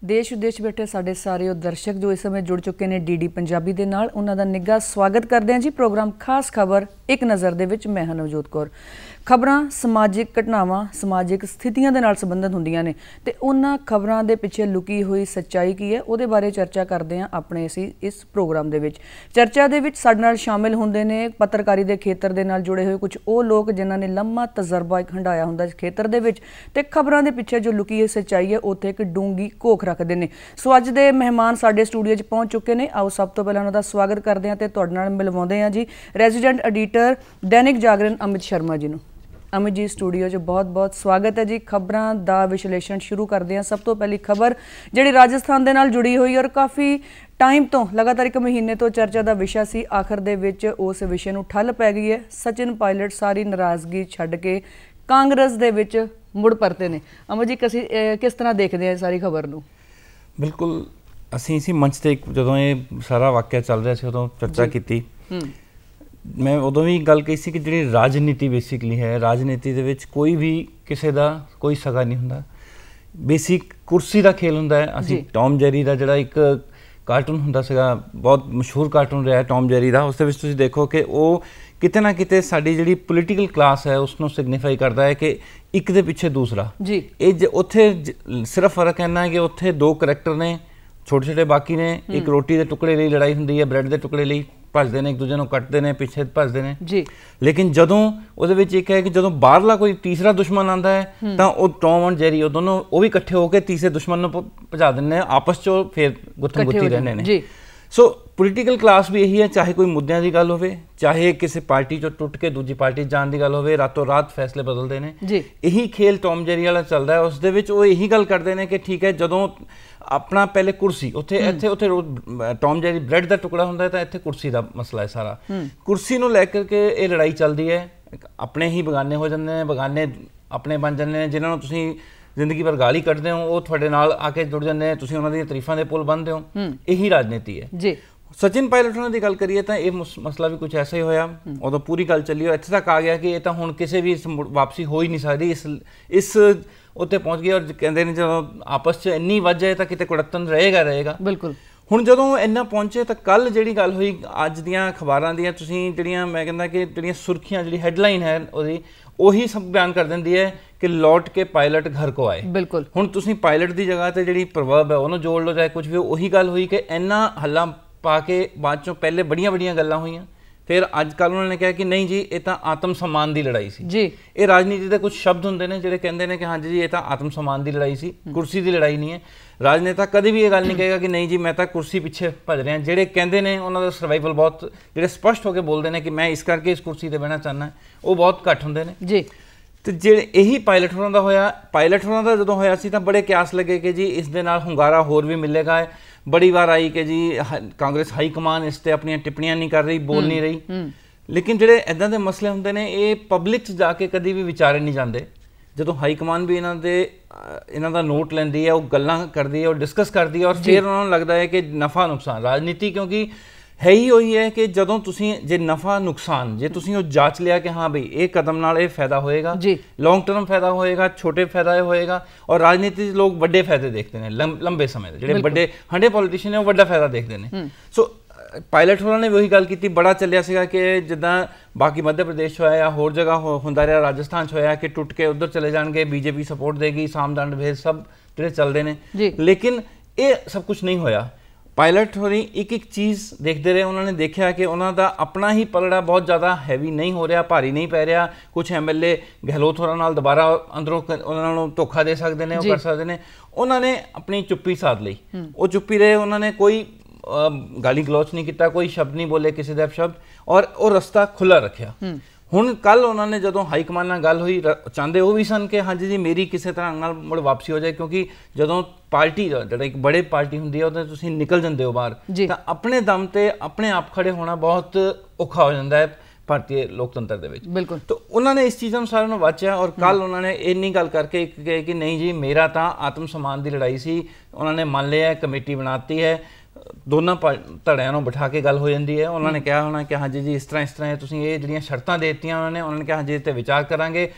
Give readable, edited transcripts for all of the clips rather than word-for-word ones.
देश विदेश बैठे साढ़े सारे दर्शक जो इस समय जुड़ चुके हैं डी पंजाबी दे नाल उन्हां दा निੱਘਾ स्वागत करते हैं जी। प्रोग्राम खास खबर एक नज़र दे विच मैं हां नवजोत कौर। खबरां समाजिक घटनावां समाजिक स्थितियां दे नाल संबंधित हुंदियां ने ते उन्हां खबरां दे पिछे लुकी हुई सच्चाई की है उहदे बारे चर्चा करते हैं अपने असीं इस प्रोग्राम दे विच। चर्चा दे विच साडे नाल शामिल हुंदे ने पत्रकारी दे खेतर दे नाल जुड़े हुए कुछ वो लोग जिन्हां ने लंबा तजर्बा एक हंडाया हुंदा इस खेतर दे विच ते खबरां दे पिछे जो लुकी हुई सच्चाई है उत्थे एक डूंगी घोख रखते हैं। सो अज दे मेहमान साडे स्टूडियो च पहुंच चुके हैं। आओ सब तो पहले उन्हां दा स्वागत करते हैं ते तुहाडे नाल मिलवाउंदे हां जी रेजिडेंट एडिटर दैनिक जागरण अमित शर्मा जी नूं। अमित जी स्टूडियो च बहुत बहुत स्वागत है जी। खबरां दा विश्लेषण शुरू करते हैं। सब तो पहली खबर जिहड़ी राजस्थान दे नाल जुड़ी हुई और काफ़ी टाइम तो लगातार एक महीने तो चर्चा का विषय सी, आखिर दे विच उस विषय नूं ठल पै गई है। सचिन पायलट सारी नाराज़गी छड्ड के कांग्रेस दे विच मुड़ परते ने। अमित जी किस तरह देखते हैं सारी खबर नूं? बिल्कुल असीं इसी मंच ते जदों ये सारा वाक़या चल रहा सी उदों चर्चा की। मैं उदों भी गल कही सी कि जिहड़ी राजनीति बेसिकली है, राजनीति दे विच कोई भी किसी का कोई सगा नहीं हुंदा। बेसिक कुर्सी का खेल हुंदा है। असीं टॉम जैरी का जिहड़ा एक कार्टून हुंदा सीगा, बहुत मशहूर कार्टून रहा है टॉम जैरी का, उस दे विच तुसीं देखो कि वो किते ना किते साडी जिहड़ी पोलीटिकल क्लास है उसनूं सिग्नीफाई करता है कि एक दे पिछे दूसरा जी। ये उत्थे सिर्फ फर्क इन्ना है कि उत्थे दो करैक्टर ने छोटे छोटे, बाकी ने एक रोटी के टुकड़े लिए लड़ाई हुंदी है, ब्रैड के टुकड़े लिए भजते हैं, एक दूजे को कटते हैं, पिछे भजते हैं जी। लेकिन जदों उहदे विच एक है कि जदों बाहरला कोई तीसरा दुश्मन आता है तो वो टॉम और जेरी वो दोनों वो भी इकट्ठे होकर तीसरे दुश्मन को भजा देने, आपस चो फिर गुत्थम गुत्ती रहने ने। सो पोलीटिकल क्लास भी यही है, चाहे कोई मुद्दों की गल हो, चाहे किसी पार्टी चो टुट के दूजी पार्टी जाने की गल हो, रातों रात फैसले बदलते हैं। यही खेल टॉम जेरी वाला चलता है। उस दे विच वो यही गल करते हैं कि ठीक है जदों अपना पहले कुर्सी उत्थे इत्थे उत्थे टॉम जेरी ब्रैड का टुकड़ा होंदा है तो इत्थे कुर्सी का मसला है सारा। कुर्सी नूं लैकर के ये लड़ाई चलती है। अपने ही बगाने हो जाते हैं, बगाने अपने बन जाते हैं, जिन्होंने तुसीं जिंदगी भर गाली कटते हो वो थोड़े नाल आके जुड़ जाते हैं, तुसीं उन्हां दी तरीफां दे पुल बनते हो। यही राजनीति है जी। सचिन पायलट उन्होंने की गल करिए तो ये मसला भी कुछ ऐसा ही होया। उदों पूरी गल चली और इत्थे तक आ गया कि ये तो हुण किसी भी वापसी हो ही नहीं सकती। इस उत्ते पहुँच गया और कहते हैं जो आपस च इन्नी वज जाए तो किते कुड़तन रहेगा बिल्कुल। हुण जदों इन्ना पहुंचे तो कल जिहड़ी गल हुई अज दीआं अखबारां दीआं तुसीं जिहड़ियां मैं कहंदा कि जिहड़ियां सुर्खियां जिहड़ी हैडलाइन है उहदी ਉਹੀ सब बयान कर देंदी है कि लौट के पायलट घर को आए। बिल्कुल हुण तुसीं पायलट की जगह ते जिहड़ी प्रवर्ब है उन्होंने जोड़ लो, चाहे कुछ भी उही गल हुई कि इन्ना हल्ला पा के बाद चों पहले बड़ियां बड़ियां गल्लां होईयां, फिर अज कल उन्होंने कहा कि नहीं जी ये तो आत्म सम्मान की लड़ाई सी जी। ये राजनीति के कुछ शब्द होंगे ने जिहड़े कहंदे ने कि हाँ जी ये तो आत्म सम्मान की लड़ाई सी, कुर्सी की लड़ाई नहीं है। राजनेता कभी भी ये गल नहीं कहेगा कि नहीं जी मैं तो कुर्सी पिछे भज रहा। जिहड़े कहंदे ने उन्होंने सर्वाइवल बहुत जिहड़े स्पष्ट होकर बोलते हैं कि मैं इस करके इस कुर्सी पर बहना चाहना, वो बहुत घट होंगे ने जी। तो जे यही पायलट होरां दा होया, पायलट होरां दा जदों होया सी तां बड़े क्यास लगे कि जी इस दे नाल हुंगारा होर भी मिलेगा। बड़ी बार आई कि जी कांग्रेस हाई कमान इस ते अपनी टिप्पणियां नहीं कर रही, बोल नहीं रही। लेकिन जिहड़े इदां दे मसले हुंदे ने ये पब्लिक च जाके कभी भी विचारे नहीं जाते। जदों हाई कमान भी इन्हां दा नोट लैंदी है, वो गल्लां करदी है और डिस्कस करदी है और फिर उन्होंने लगता है कि नफ़ा नुकसान राजनीति, क्योंकि है ही वही है कि जदों तुसीं जे नफ़ा नुकसान जे तुसीं जांच लिया कि हाँ बई ये कदम नाल ये फायदा होएगा, लॉन्ग टर्म फायदा होएगा, छोटे फायदा होएगा। और राजनीति लोग बड़े फायदे देखते हैं लंबे समय के, जिहड़े बड़े हंडे पॉलिटिशियन है वो बड़ा फायदा देखते हैं। सो पायलट होरां ने भी वही गल की, बड़ा चलिया सीगा कि जिद्दां बाकी मध्य प्रदेश होया या होर जगह हुंदा रहा, राजस्थान होया कि टुट के उधर चले जाएंगे, बीजेपी सपोर्ट देगी, सामदंड भेद सब जिहड़े चलते हैं। लेकिन ये सब कुछ नहीं होया। पायलट होरी एक एक चीज़ देखते रहे, उन्होंने देखा कि उन्होंने अपना ही पलड़ा बहुत ज़्यादा हैवी नहीं हो रहा, भारी नहीं पै रहा। कुछ MLA गहलोत होरां नाल दोबारा अंदरों उन्होंने धोखा दे सकते हैं, कर सकते हैं। उन्होंने अपनी चुप्पी साध ली, वो चुप्पी रहे, उन्होंने कोई गाली गलौच नहीं किया, कोई शब्द नहीं बोले किसी का शब्द, और वो रस्ता खुला रखा। हुण कल उन्होंने जदों हाईकमान नाल गल हुई चाहते वो भी सन कि हाँ जी मेरी किसी तरह नाल मुड़ वापसी हो जाए, क्योंकि जदों पार्टी जो एक बड़े पार्टी होंदी है उहदे तुसीं निकल जाते हो बाहर तो अपने दम ते अपने आप खड़े होना बहुत औखा हो जाता है भारतीय लोकतंत्र दे विच। बिल्कुल तो उन्होंने इस चीज़ों सारे नूं वाचिया और कल उन्होंने इन्नी गल करके कहे कि नहीं जी मेरा तो आत्म सम्मान की लड़ाई सी। उन्होंने मान लिया, कमेटी बनाती है, ਦੋਨਾਂ ਧੜਿਆਂ ਨੂੰ ਬਿਠਾ ਕੇ ਗੱਲ ਹੋ ਜਾਂਦੀ ਹੈ। ਉਹਨਾਂ ਨੇ ਕਿਹਾ ਹੋਣਾ ਕਿ ਹਾਂਜੀ ਜੀ ਇਸ ਤਰ੍ਹਾਂ ਹੈ, ਤੁਸੀਂ ਇਹ ਜਿਹੜੀਆਂ ਸ਼ਰਤਾਂ ਦੇ ਦਿੱਤੀਆਂ ਉਹਨਾਂ ਨੇ ਕਿਹਾ ਹਾਂਜੀ ਤੇ ਵਿਚਾਰ ਕਰਾਂਗੇ,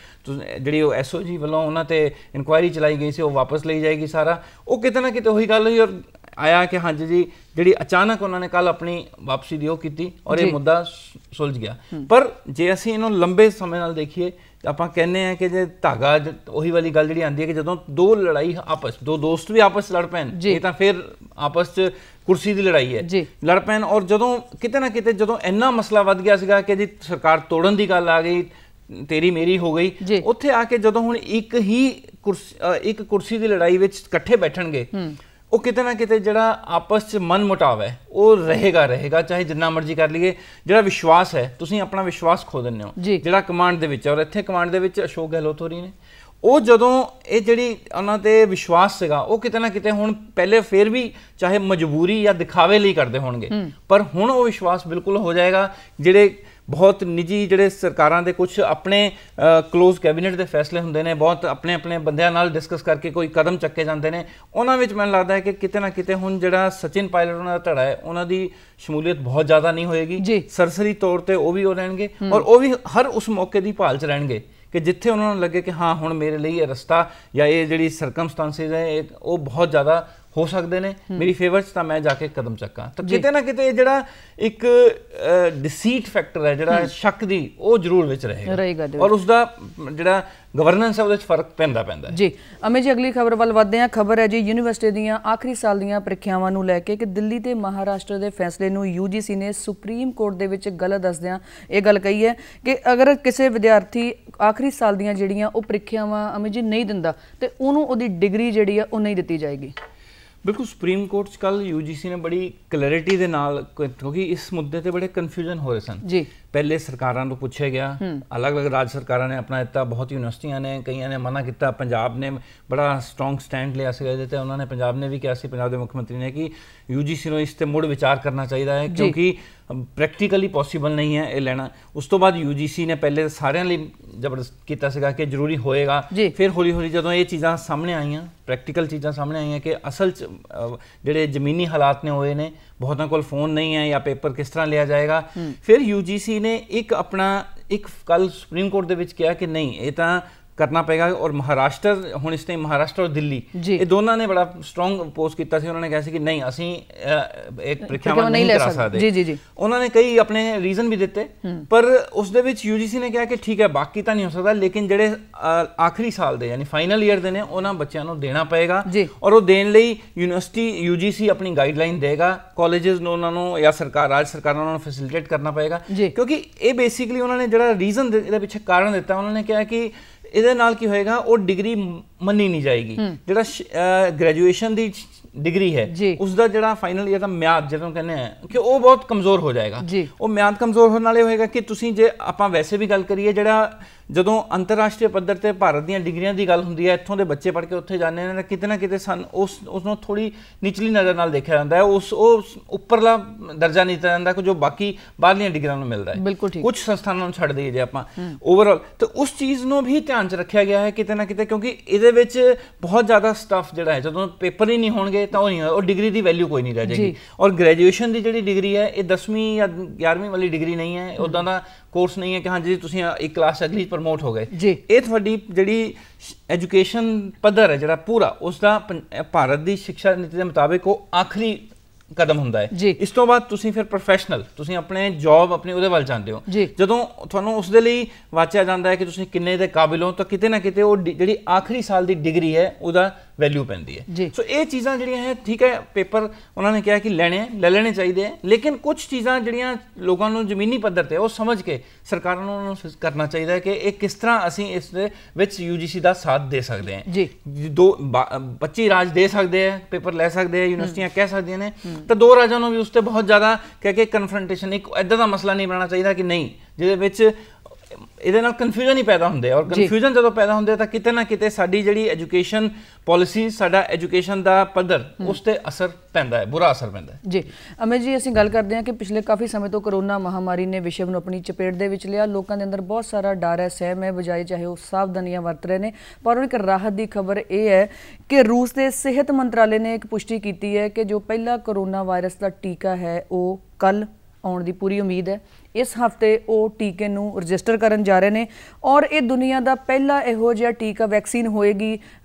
ਜਿਹੜੀ ਉਹ SOG ਵੱਲੋਂ ਉਹਨਾਂ ਤੇ ਇਨਕੁਆਇਰੀ ਚਲਾਈ ਗਈ ਸੀ ਉਹ ਵਾਪਸ ਲਈ ਜਾਏਗੀ ਸਾਰਾ। ਉਹ ਕਿਤੇ ਨਾ ਕਿਤੇ ਉਹੀ ਗੱਲ ਹੋਈ ਔਰ ਆਇਆ ਕਿ ਹਾਂਜੀ ਜੀ ਜਿਹੜੀ ਅਚਾਨਕ ਉਹਨਾਂ ਨੇ ਕੱਲ ਆਪਣੀ ਵਾਪਸੀ ਦੀ ਉਹ ਕੀਤੀ ਔਰ ਇਹ ਮੁੱਦਾ ਸੁਲਝ ਗਿਆ। ਪਰ ਜੇ ਅਸੀਂ ਇਹਨੂੰ ਲੰਬੇ ਸਮੇਂ ਨਾਲ ਦੇਖੀਏ ਆਪਾਂ ਕਹਿੰਦੇ ਆ ਕਿ ਜੇ ਧਾਗਾ ਉਹੀ ਵਾਲੀ ਗੱਲ ਜਿਹੜੀ ਆਉਂਦੀ ਹੈ ਕਿ ਜਦੋਂ ਦੋ ਲੜਾਈ ਦੋ ਦੋਸਤ ਵੀ ਆਪਸ ਲੜ ਪੈਣ, ਇਹ ਤਾਂ ਫਿਰ ਆਪਸ 'ਚ ਕੁਰਸੀ ਦੀ ਲੜਾਈ ਹੈ, ਲੜ ਪੈਣ। ਔਰ ਜਦੋਂ ਕਿਤੇ ਨਾ ਕਿਤੇ ਜਦੋਂ ਇੰਨਾ ਮਸਲਾ ਵੱਧ ਗਿਆ ਸੀਗਾ ਕਿ ਜੀ ਸਰਕਾਰ ਤੋੜਨ ਦੀ ਗੱਲ ਆ ਗਈ, ਤੇਰੀ ਮੇਰੀ ਹੋ ਗਈ, ਉੱਥੇ ਆ ਕੇ ਜਦੋਂ ਹੁਣ ਇੱਕ ਕੁਰਸੀ ਦੀ ਲੜਾਈ ਵਿੱਚ ਇਕੱਠੇ ਬੈਠਣਗੇ, ਉਹ ਕਿਤੇ ਨਾ ਕਿਤੇ ਜਿਹੜਾ ਆਪਸ 'ਚ ਮਨ ਮੁਟਾਵ ਹੈ ਉਹ ਰਹੇਗਾ ਚਾਹੇ ਜਿੰਨਾ ਮਰਜ਼ੀ ਕਰ ਲਈਏ। ਜਿਹੜਾ ਵਿਸ਼ਵਾਸ ਹੈ, ਤੁਸੀਂ ਆਪਣਾ ਵਿਸ਼ਵਾਸ ਖੋ ਦਿੰਦੇ ਹੋ ਜਿਹੜਾ ਕਮਾਂਡ ਦੇ ਵਿੱਚ, ਔਰ ਇੱਥੇ ਕਮਾਂਡ ਦੇ ਵਿੱਚ ਅਸ਼ੋਕ ਗਹਿਲੋਤ ਹੋਰੀ ਨੇ, ਉਹ ਜਦੋਂ ਇਹ ਜਿਹੜੀ ਉਹਨਾਂ ਤੇ ਵਿਸ਼ਵਾਸ ਸੀਗਾ ਉਹ ਕਿਤੇ ਨਾ ਕਿਤੇ ਹੁਣ ਪਹਿਲੇ ਫਿਰ ਵੀ ਚਾਹੇ ਮਜਬੂਰੀ ਜਾਂ ਦਿਖਾਵੇ ਲਈ ਕਰਦੇ ਹੋਣਗੇ, ਪਰ ਹੁਣ ਉਹ ਵਿਸ਼ਵਾਸ ਬਿਲਕੁਲ ਹੋ ਜਾਏਗਾ। ਜਿਹੜੇ ਬਹੁਤ ਨਿੱਜੀ ਜਿਹੜੇ ਸਰਕਾਰਾਂ ਦੇ ਕੁਝ ਆਪਣੇ ਕਲੋਜ਼ ਕੈਬਨਿਟ ਦੇ ਫੈਸਲੇ ਹੁੰਦੇ ਨੇ, ਬਹੁਤ ਆਪਣੇ ਬੰਦਿਆਂ ਨਾਲ ਡਿਸਕਸ ਕਰਕੇ ਕੋਈ ਕਦਮ ਚੱਕੇ ਜਾਂਦੇ ਨੇ, ਉਹਨਾਂ ਵਿੱਚ ਮੈਨੂੰ ਲੱਗਦਾ ਹੈ ਕਿ ਕਿਤੇ ਨਾ ਕਿਤੇ ਹੁਣ ਜਿਹੜਾ ਸਚਿਨ ਪਾਇਲਟ ਉਹਨਾਂ ਦਾ ਧੜਾ ਹੈ ਉਹਨਾਂ ਦੀ ਸ਼ਮੂਲੀਅਤ ਬਹੁਤ ਜ਼ਿਆਦਾ ਨਹੀਂ ਹੋਏਗੀ। ਸਰਸਰੀ ਤੌਰ ਤੇ ਉਹ ਵੀ ਹੋ ਰਹਿਣਗੇ ਔਰ ਉਹ ਵੀ ਹਰ ਉਸ ਮੌਕੇ ਦੀ ਭਾਲ 'ਚ ਰਹਿਣਗੇ ਕਿ ਜਿੱਥੇ ਉਹਨਾਂ ਨੂੰ ਲੱਗੇ ਕਿ ਹਾਂ ਹੁਣ ਮੇਰੇ ਲਈ ਇਹ ਰਸਤਾ ਜਾਂ ਇਹ ਜਿਹੜੀ ਸਰਕਮਸਟੈਂਸਿਸ ਹੈ ਉਹ ਬਹੁਤ ਜ਼ਿਆਦਾ ਹੋ ਸਕਦੇ ਨੇ ਮੇਰੀ ਫੇਵਰ 'ਚ, ਤਾਂ ਮੈਂ ਜਾ ਕੇ ਕਦਮ ਚੱਕਾਂ। ਤਾਂ ਕਿਤੇ ਨਾ ਕਿਤੇ ਜਿਹੜਾ ਇੱਕ ਡਿਸੀਟ ਫੈਕਟਰ ਹੈ, ਜਿਹੜਾ ਸ਼ੱਕ ਦੀ, ਉਹ ਜ਼ਰੂਰ ਵਿੱਚ ਰਹੇਗਾ ਔਰ ਉਸਦਾ ਜਿਹੜਾ ਗਵਰਨੈਂਸ ਹੈ ਉਹਦੇ 'ਚ ਫਰਕ ਪੈਂਦਾ ਜੀ। ਅਮਿਤ ਜੀ, ਅਗਲੀ ਖਬਰ ਵੱਲ ਵਧਦੇ ਹਾਂ। ਖਬਰ ਹੈ ਜੀ ਯੂਨੀਵਰਸਿਟੀ ਦੀਆਂ ਆਖਰੀ ਸਾਲ ਦੀਆਂ ਪ੍ਰੀਖਿਆਵਾਂ ਨੂੰ ਲੈ ਕੇ ਕਿ ਦਿੱਲੀ ਤੇ ਮਹਾਰਾਸ਼ਟਰ ਦੇ ਫੈਸਲੇ ਨੂੰ UGC ਨੇ ਸੁਪਰੀਮ ਕੋਰਟ ਦੇ ਵਿੱਚ ਗਲਤ ਦੱਸਦਿਆਂ ਇਹ ਗੱਲ ਕਹੀ ਹੈ ਕਿ ਅਗਰ ਕਿਸੇ ਵਿਦਿਆਰਥੀ ਆਖਰੀ ਸਾਲ ਦੀਆਂ ਜਿਹੜੀਆਂ ਉਹ ਪ੍ਰੀਖਿਆਵਾਂ ਅਮਿਤ ਜੀ ਨਹੀਂ ਦਿੰਦਾ ਤੇ ਉਹਨੂੰ ਉਹਦੀ ਡਿਗਰੀ ਜਿਹੜੀ ਆ ਉਹ ਨਹੀਂ ਦਿੱਤੀ ਜਾਏਗੀ। ਬਿਲਕੁਲ, ਸੁਪਰੀਮ ਕੋਰਟ 'ਚ ਕੱਲ UGC ਨੇ ਬੜੀ ਕਲੈਰਿਟੀ ਦੇ ਨਾਲ, ਕਿਉਂਕਿ ਇਸ ਮੁੱਦੇ ਤੇ ਬੜੇ ਕਨਫਿਊਜ਼ਨ ਹੋ ਰਹੇ ਸਨ ਜੀ। ਪਹਿਲੇ ਸਰਕਾਰਾਂ ਨੂੰ ਪੁੱਛਿਆ ਗਿਆ, ਅਲੱਗ-ਅਲੱਗ ਰਾਜ ਸਰਕਾਰਾਂ ਨੇ ਆਪਣਾ ਦਿੱਤਾ, ਬਹੁਤ ਯੂਨੀਵਰਸਿਟੀਆਂ ਨੇ, ਕਈਆਂ ਨੇ ਮਨਾ ਕੀਤਾ, ਪੰਜਾਬ ਨੇ ਬੜਾ ਸਟਰੋਂਗ ਸਟੈਂਡ ਲਿਆ ਸੀਗਾ ਇਹਦੇ ਤੇ। ਉਹਨਾਂ ਨੇ ਪੰਜਾਬ ਨੇ ਵੀ ਕਿਹਾ ਸੀ, ਪੰਜਾਬ ਦੇ ਮੁੱਖ ਮੰਤਰੀ ਨੇ, ਕਿ UGC ਨੂੰ ਇਸ ਤੇ ਮੁੜ ਵਿਚਾਰ ਕਰਨਾ ਚਾਹੀਦਾ ਹੈ ਕਿਉਂਕਿ ਪ੍ਰੈਕਟੀਕਲੀ ਪੋਸੀਬਲ ਨਹੀਂ ਹੈ ਇਹ ਲੈਣਾ। ਉਸ ਤੋਂ ਬਾਅਦ UGC ਨੇ ਪਹਿਲੇ ਸਾਰਿਆਂ ਲਈ ਜ਼ਬਰਦਸਤ ਕੀਤਾ ਸੀਗਾ ਕਿ ਜ਼ਰੂਰੀ ਹੋਏਗਾ, ਫਿਰ ਹੌਲੀ ਜਦੋਂ ਇਹ ਚੀਜ਼ਾਂ ਸਾਹਮਣੇ ਆਈਆਂ, ਪ੍ਰੈਕਟੀਕਲ ਚੀਜ਼ਾਂ ਸਾਹਮਣੇ ਆਈਆਂ ਕਿ ਅਸਲ 'ਚ ਜਿਹੜੇ ਜ਼ਮੀਨੀ ਹਾਲਾਤ ਨੇ ਹੋਏ ਨੇ, ਬਹੁਤਾਂ ਕੋਲ ਫੋਨ ਨਹੀਂ ਹੈ ਜਾਂ ਪੇਪਰ ਕਿਸ ਤਰ੍ਹਾਂ ਲਿਆ ਜਾਏਗਾ, ਫਿਰ UGC ਨੇ ਇੱਕ ਕੱਲ ਸੁਪਰੀਮ ਕੋਰਟ ਦੇ ਵਿੱਚ ਕਿਹਾ ਕਿ ਨਹੀਂ ਇਹ ਤਾਂ ਕਰਨਾ ਪਏਗਾ। ਔਰ ਮਹਾਰਾਸ਼ਟਰ, ਹੁਣ ਇਸ ਟਾਈਮ ਮਹਾਰਾਸ਼ਟਰ ਔਰ ਦਿੱਲੀ, ਇਹ ਦੋਨਾਂ ਨੇ ਬੜਾ ਸਟਰੋਂਗ ਅਪੋਜ਼ ਕੀਤਾ ਸੀ। ਉਹਨਾਂ ਨੇ ਕਿਹਾ ਸੀ ਕਿ ਨਹੀਂ ਅਸੀਂ ਇੱਕ ਪ੍ਰੀਖਿਆਵਾਂ ਨਹੀਂ ਕਰਾ ਸਕਦੇ। ਉਹਨਾਂ ਨੇ ਕਈ ਆਪਣੇ ਰੀਜ਼ਨ ਵੀ ਦਿੱਤੇ, ਪਰ ਉਸ ਦੇ ਵਿੱਚ UGC ਨੇ ਕਿਹਾ ਕਿ ਠੀਕ ਹੈ ਬਾਕੀ ਤਾਂ ਨਹੀਂ ਹੋ ਸਕਦਾ, ਲੇਕਿਨ ਜਿਹੜੇ ਆਖਰੀ ਸਾਲ ਦੇ ਯਾਨੀ ਫਾਈਨਲ ਈਅਰ ਦੇ ਨੇ ਉਹਨਾਂ ਬੱਚਿਆਂ ਨੂੰ ਦੇਣਾ ਪਏਗਾ ਔਰ ਉਹ ਦੇਣ ਲਈ ਯੂਨੀਵਰਸਿਟੀ UGC ਆਪਣੀ ਗਾਈਡਲਾਈਨ ਦੇਗਾ, ਕਾਲਜਸ ਨੂੰ ਉਹਨਾਂ ਨੂੰ ਜਾਂ ਰਾਜ ਸਰਕਾਰਾਂ ਨੂੰ ਫੈਸਿਲਿਟੇਟ ਕਰਨਾ ਪਏਗਾ। ਕਿਉਂਕਿ ਇਹ ਬੇਸਿਕਲੀ ਉਹਨਾਂ ਨੇ ਜਿਹੜਾ ਰੀਜ਼ਨ ਇਹਦੇ ਪਿੱਛੇ ਕਾਰਨ ਦਿੱਤਾ, ਉਹਨਾਂ ਨੇ ਕਿਹਾ ਕਿ ਇਹਦੇ ਨਾਲ ਕੀ ਹੋਏਗਾ, ਉਹ ਡਿਗਰੀ ਮੰਨੀ ਨਹੀਂ ਜਾਏਗੀ। ਜਿਹੜਾ ਗ੍ਰੈਜੂਏਸ਼ਨ ਦੀ ਡਿਗਰੀ ਹੈ ਉਸ ਦਾ ਜਿਹੜਾ ਫਾਈਨਲ ਈਅਰ ਦਾ ਮਿਆਦ ਜਦੋਂ ਕਹਿੰਦੇ ਆ ਕਿ ਉਹ ਬਹੁਤ ਕਮਜ਼ੋਰ ਹੋ ਜਾਏਗਾ। ਉਹ ਮਿਆਦ ਕਮਜ਼ੋਰ ਹੋਣ ਨਾਲੇ ਹੋਏਗਾ ਕਿ ਤੁਸੀਂ ਜੇ ਆਪਾਂ ਵੈਸੇ ਵੀ ਗੱਲ ਕਰੀਏ, ਜਿਹੜਾ ਜਦੋਂ ਅੰਤਰਰਾਸ਼ਟਰੀ ਪੱਧਰ ਤੇ ਭਾਰਤ ਦੀਆਂ ਡਿਗਰੀਆਂ ਦੀ ਗੱਲ ਹੁੰਦੀ ਹੈ, ਇੱਥੋਂ ਦੇ ਬੱਚੇ ਪੜ੍ਹ ਕੇ ਉੱਥੇ ਜਾਂਦੇ ਨੇ, ਕਿਤੇ ਨਾ ਕਿਤੇ ਉਸਨੂੰ ਥੋੜੀ ਨਿਚਲੀ ਨਜ਼ਰ ਨਾਲ ਦੇਖਿਆ ਜਾਂਦਾ ਹੈ, ਉਸ ਉੱਪਰਲਾ ਦਰਜਾ ਨਹੀਂ ਦਿੱਤਾ ਜਾਂਦਾ ਕਿ ਜੋ ਬਾਕੀ ਬਾਹਰਲੀਆਂ ਡਿਗਰੀਆਂ ਨੂੰ ਮਿਲਦਾ ਹੈ। ਕੁਝ ਸੰਸਥਾਨਾਂ ਨੂੰ ਛੱਡ ਦਈਏ ਜੇ ਆਪਾਂ ਓਵਰਆਲ, ਤਾਂ ਉਸ ਚੀਜ਼ ਨੂੰ ਵੀ ਧਿਆਨ 'ਚ ਰੱਖਿਆ ਗਿਆ ਹੈ ਕਿਤੇ ਨਾ ਕਿਤੇ, ਕਿਉਂਕਿ ਇਹਦੇ ਵਿੱਚ ਬਹੁਤ ਜ਼ਿਆਦਾ ਸਟੱਫ ਜਿਹੜਾ ਹੈ, ਜਦੋਂ ਪੇਪਰ ਹੀ ਨਹੀਂ ਹੋਣਗੇ ਤਾਂ ਉਹ ਨਹੀਂ, ਉਹ ਡਿਗਰੀ ਦੀ ਵੈਲਿਊ ਕੋਈ ਨਹੀਂ ਰਹਿ ਜਾਏਗੀ। ਔਰ ਗ੍ਰੈਜੂਏਸ਼ਨ ਦੀ ਜਿਹੜੀ ਡਿਗਰੀ ਹੈ ਇਹ 10ਵੀਂ ਜਾਂ 11ਵੀਂ ਵਾਲੀ ਡਿਗਰੀ ਨਹੀਂ ਹੈ, ਉੱਦਾਂ ਦਾ ਕੋਰਸ ਨਹੀਂ ਹੈ ਕਿ ਹਾਂਜੀ ਤੁਸੀਂ ਇੱਕ ਕਲਾਸ ਅਗਲੀ ਪ੍ਰਮੋਟ ਹੋ ਗਏ। ਇਹ ਤੁਹਾਡੀ ਜਿਹੜੀ ਐਜੂਕੇਸ਼ਨ ਪੱਧਰ ਹੈ ਜਿਹੜਾ ਪੂਰਾ, ਉਸ ਦਾ ਭਾਰਤ ਦੀ ਸਿੱਖਿਆ ਨੀਤੀ ਦੇ ਮੁਤਾਬਿਕ ਉਹ ਆਖਰੀ ਕਦਮ ਹੁੰਦਾ ਹੈ। ਇਸ ਤੋਂ ਬਾਅਦ ਤੁਸੀਂ ਫਿਰ ਪ੍ਰੋਫੈਸ਼ਨਲ, ਤੁਸੀਂ ਆਪਣੇ ਜੌਬ ਆਪਣੀ ਉਹਦੇ ਵੱਲ ਜਾਂਦੇ ਹੋ। ਜਦੋਂ ਤੁਹਾਨੂੰ ਉਸ ਦੇ ਲਈ ਵਾਚਿਆ ਜਾਂਦਾ ਹੈ ਕਿ ਤੁਸੀਂ ਕਿੰਨੇ ਦੇ ਕਾਬਿਲ ਹੋ, ਤਾਂ ਕਿਤੇ ਨਾ ਕਿਤੇ ਉਹ ਜਿਹੜੀ ਆਖਰੀ ਸਾਲ ਦੀ ਡਿਗਰੀ ਹੈ ਉਹਦਾ ਵੈਲਿਊ ਪੈਂਦੀ ਹੈ। ਸੋ ਇਹ ਚੀਜ਼ਾਂ ਜਿਹੜੀਆਂ ਹੈ, ਠੀਕ ਹੈ ਪੇਪਰ ਉਹਨਾਂ ਨੇ ਕਿਹਾ ਕਿ ਲੈ ਲੈਣੇ ਚਾਹੀਦੇ ਹੈ, ਲੇਕਿਨ ਕੁਝ ਚੀਜ਼ਾਂ ਜਿਹੜੀਆਂ ਲੋਕਾਂ ਨੂੰ ਜ਼ਮੀਨੀ ਪੱਧਰ ਤੇ ਉਹ ਸਮਝ ਕੇ ਸਰਕਾਰਾਂ ਨੂੰ ਉਹਨਾਂ ਨੂੰ ਕਰਨਾ ਚਾਹੀਦਾ ਹੈ ਕਿ ਇਹ ਕਿਸ ਤਰ੍ਹਾਂ ਅਸੀਂ ਇਸ ਦੇ ਵਿੱਚ UGC ਦਾ ਸਾਥ ਦੇ ਸਕਦੇ ਹਾਂ। 25 ਰਾਜ ਦੇ ਸਕਦੇ ਹੈ, ਪੇਪਰ ਲੈ ਸਕਦੇ ਹੈ, ਯੂਨੀਵਰਸਿਟੀਆਂ ਕਹਿ ਸਕਦੀਆਂ ਨੇ, ਤਾਂ 2 ਰਾਜਾਂ ਨੂੰ ਵੀ ਉਸ ਤੇ ਬਹੁਤ ਜ਼ਿਆਦਾ ਕਹਿ ਕੇ ਕਨਫਰੰਟੇਸ਼ਨ, ਇੱਕ ਇੱਦਾਂ ਦਾ ਮਸਲਾ ਨਹੀਂ ਬਣਾਉਣਾ ਚਾਹੀਦਾ ਕਿ ਨਹੀਂ ਜਿਹਦੇ ਵਿੱਚ ਇਹਦੇ ਨਾਲ ਕਨਫਿਊਜ਼ਨ ਹੀ ਪੈਦਾ ਹੁੰਦੇ ਔਰ ਕਨਫਿਊਜ਼ਨ ਜਦੋਂ ਪੈਦਾ ਹੁੰਦੇ ਤਾਂ ਕਿਤੇ ਨਾ ਕਿਤੇ ਸਾਡੀ ਜਿਹੜੀ ਐਜੂਕੇਸ਼ਨ ਪਾਲਿਸੀ ਸਾਡਾ ਐਜੂਕੇਸ਼ਨ ਦਾ ਪੱਧਰ ਉਸ ਤੇ ਅਸਰ ਪੈਂਦਾ ਹੈ, ਬੁਰਾ ਅਸਰ ਪੈਂਦਾ ਹੈ। ਜੀ ਅਮਿਤ ਜੀ, ਅਸੀਂ ਗੱਲ ਕਰਦੇ ਹਾਂ ਕਿ ਪਿਛਲੇ ਕਾਫੀ ਸਮੇਂ ਤੋਂ ਕਰੋਨਾ ਮਹਾਮਾਰੀ ਨੇ ਵਿਸ਼ਵ ਨੂੰ ਆਪਣੀ ਚਪੇਟ ਦੇ ਵਿੱਚ ਲਿਆ। ਲੋਕਾਂ ਦੇ ਅੰਦਰ ਬਹੁਤ ਸਾਰਾ ਡਰ ਹੈ, ਸਹਿਮ ਹੈ, ਬਜਾਏ ਚਾਹੇ ਉਹ ਸਾਵਧਾਨੀਆਂ ਵਰਤ ਰਹੇ ਨੇ। ਪਰ ਇੱਕ ਰਾਹਤ ਦੀ ਖਬਰ ਇਹ ਹੈ ਕਿ ਰੂਸ ਦੇ ਸਿਹਤ ਮੰਤਰਾਲੇ ਨੇ ਇੱਕ ਪੁਸ਼ਟੀ ਕੀਤੀ ਹੈ ਕਿ ਜੋ ਪਹਿਲਾ ਕਰੋਨਾ ਵਾਇਰਸ ਦਾ ਟੀਕਾ ਹੈ ਉਹ ਕੱਲ੍ਹ ਆਉਣ ਦੀ ਪੂਰੀ ਉਮੀਦ ਹੈ। ਇਸ ਹਫਤੇ ਉਹ ਟੀਕੇ ਨੂੰ ਰਜਿਸਟਰ ਕਰਨ ਜਾ ਰਹੇ ਨੇ ਔਰ ਇਹ ਦੁਨੀਆ ਦਾ ਪਹਿਲਾ ਇਹੋ ਜਿਹਾ ਟੀਕਾ ਵੈਕਸੀਨ ਹੋਏਗੀ